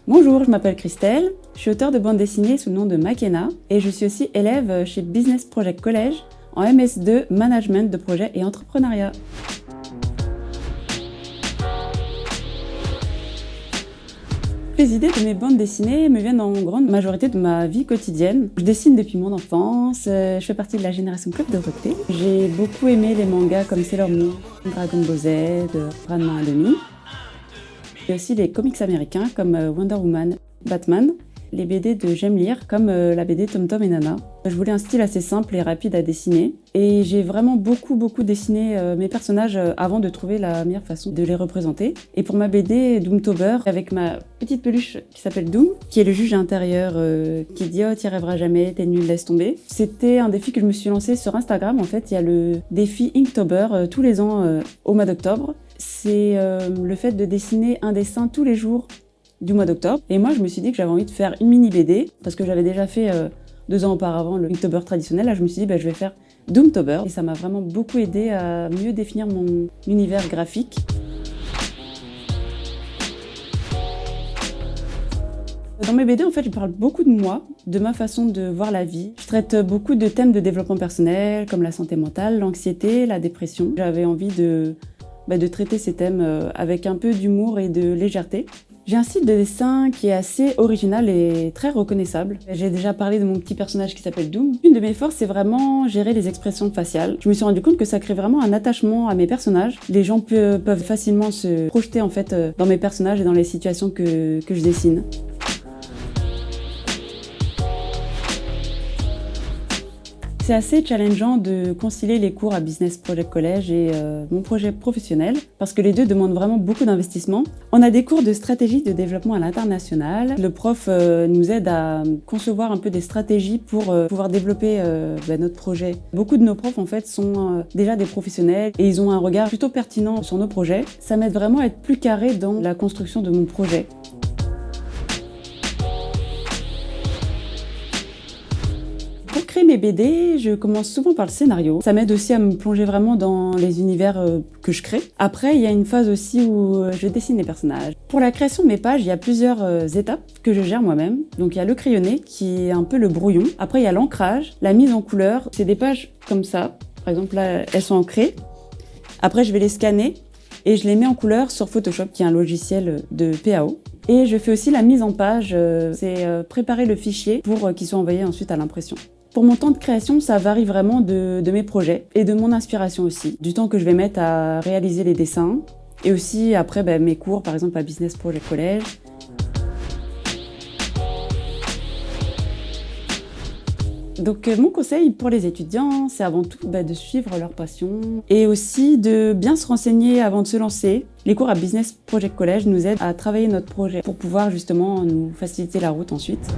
Bonjour, je m'appelle Christelle, je suis auteure de bande dessinée sous le nom de Makena et je suis aussi élève chez Business Project College en MS2 Management de projet et entrepreneuriat. Les idées de mes bandes dessinées me viennent en grande majorité de ma vie quotidienne. Je dessine depuis mon enfance, je fais partie de la génération Club Dorothée. J'ai beaucoup aimé les mangas comme Sailor Moon, Dragon Ball Z, Ranma et Demi. Et aussi les comics américains comme Wonder Woman, Batman, les BD de J'aime lire comme la BD Tom Tom et Nana. Je voulais un style assez simple et rapide à dessiner et j'ai vraiment beaucoup dessiné mes personnages avant de trouver la meilleure façon de les représenter. Et pour ma BD Doomtober, avec ma petite peluche qui s'appelle Doom, qui est le juge intérieur qui dit « Oh, t'y arriveras jamais, t'es nul, laisse tomber ». C'était un défi que je me suis lancé sur Instagram. En fait, il y a le défi Inktober tous les ans au mois d'octobre. C'est le fait de dessiner un dessin tous les jours du mois d'octobre. Et moi, je me suis dit que j'avais envie de faire une mini BD, parce que j'avais déjà fait 2 ans auparavant le Inktober traditionnel. Là, je me suis dit, je vais faire Doomtober. Et ça m'a vraiment beaucoup aidé à mieux définir mon univers graphique. Dans mes BD, en fait, je parle beaucoup de moi, de ma façon de voir la vie. Je traite beaucoup de thèmes de développement personnel, comme la santé mentale, l'anxiété, la dépression. J'avais envie de traiter ces thèmes avec un peu d'humour et de légèreté. J'ai un style de dessin qui est assez original et très reconnaissable. J'ai déjà parlé de mon petit personnage qui s'appelle Doom. Une de mes forces, c'est vraiment gérer les expressions faciales. Je me suis rendu compte que ça crée vraiment un attachement à mes personnages. Les gens peuvent facilement se projeter en fait dans mes personnages et dans les situations que je dessine. C'est assez challengeant de concilier les cours à Business Project College et mon projet professionnel parce que les deux demandent vraiment beaucoup d'investissement. On a des cours de stratégie de développement à l'international. Le prof nous aide à concevoir un peu des stratégies pour pouvoir développer notre projet. Beaucoup de nos profs en fait sont déjà des professionnels et ils ont un regard plutôt pertinent sur nos projets. Ça m'aide vraiment à être plus carré dans la construction de mon projet. Pour créer mes BD, je commence souvent par le scénario. Ça m'aide aussi à me plonger vraiment dans les univers que je crée. Après, il y a une phase aussi où je dessine les personnages. Pour la création de mes pages, il y a plusieurs étapes que je gère moi-même. Donc il y a le crayonné qui est un peu le brouillon. Après, il y a l'ancrage, la mise en couleur. C'est des pages comme ça. Par exemple, là, elles sont ancrées. Après, je vais les scanner et je les mets en couleur sur Photoshop, qui est un logiciel de PAO. Et je fais aussi la mise en page, c'est préparer le fichier pour qu'il soit envoyé ensuite à l'impression. Pour mon temps de création, ça varie vraiment de mes projets et de mon inspiration aussi. Du temps que je vais mettre à réaliser les dessins et aussi après mes cours, par exemple à Business Project College. Donc mon conseil pour les étudiants, c'est avant tout de suivre leur passion et aussi de bien se renseigner avant de se lancer. Les cours à Business Project College nous aident à travailler notre projet pour pouvoir justement nous faciliter la route ensuite.